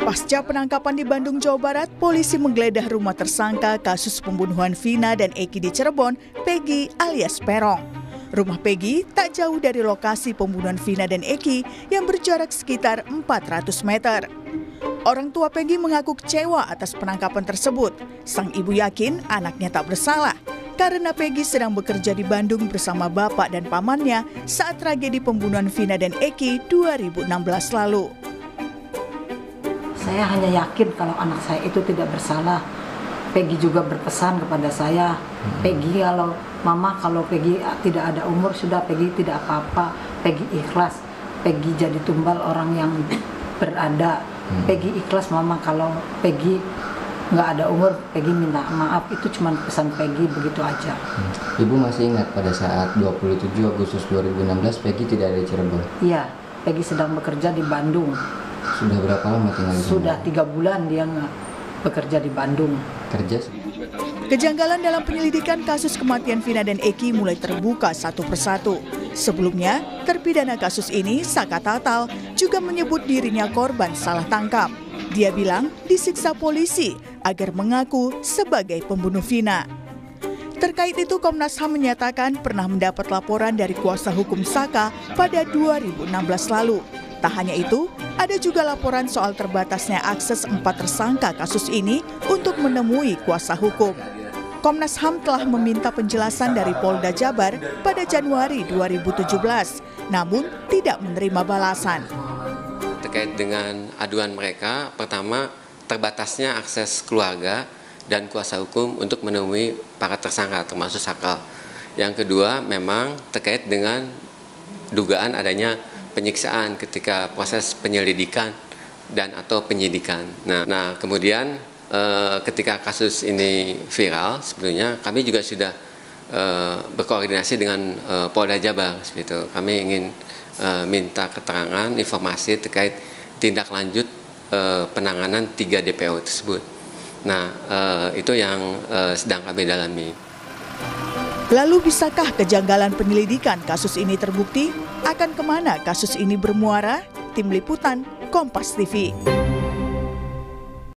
Pasca penangkapan di Bandung, Jawa Barat, polisi menggeledah rumah tersangka kasus pembunuhan Vina dan Eki di Cirebon, Peggy alias Perong. Rumah Peggy tak jauh dari lokasi pembunuhan Vina dan Eki yang berjarak sekitar 400 meter. Orang tua Peggy mengaku kecewa atas penangkapan tersebut. Sang ibu yakin anaknya tak bersalah karena Peggy sedang bekerja di Bandung bersama bapak dan pamannya saat tragedi pembunuhan Vina dan Eki 2016 lalu. Saya hanya yakin kalau anak saya itu tidak bersalah. Peggy juga berpesan kepada saya, Peggy kalau Peggy tidak ada umur sudah, Peggy tidak apa-apa, Peggy ikhlas, Peggy jadi tumbal orang yang berada, Peggy ikhlas mama kalau Peggy nggak ada umur, Peggy minta maaf, itu cuma pesan Peggy begitu aja. Ibu masih ingat pada saat 27 Agustus 2016 Peggy tidak ada di Cirebon? Iya, Peggy sedang bekerja di Bandung. Sudah berapa lama tinggal di sana? Sudah 3 bulan dia bekerja di Bandung. Kerja? Kejanggalan dalam penyelidikan kasus kematian Vina dan Eki mulai terbuka satu persatu. Sebelumnya, terpidana kasus ini, Saka Tatal, juga menyebut dirinya korban salah tangkap. Dia bilang disiksa polisi agar mengaku sebagai pembunuh Vina. Terkait itu, Komnas HAM menyatakan pernah mendapat laporan dari kuasa hukum Saka pada 2016 lalu. Tak hanya itu, ada juga laporan soal terbatasnya akses 4 tersangka kasus ini untuk menemui kuasa hukum. Komnas HAM telah meminta penjelasan dari Polda Jabar pada Januari 2017, namun tidak menerima balasan. Terkait dengan aduan mereka, pertama terbatasnya akses keluarga dan kuasa hukum untuk menemui para tersangka termasuk Sakal. Yang kedua memang terkait dengan dugaan adanya penyiksaan ketika proses penyelidikan dan atau penyidikan. Nah kemudian ketika kasus ini viral, sebetulnya kami juga sudah berkoordinasi dengan Polda Jabar. Gitu. Kami ingin minta keterangan, informasi terkait tindak lanjut penanganan 3 DPO tersebut. Nah itu yang sedang kami dalami. Lalu bisakah kejanggalan penyelidikan kasus ini terbukti? Akan kemana kasus ini bermuara? Tim Liputan, Kompas TV.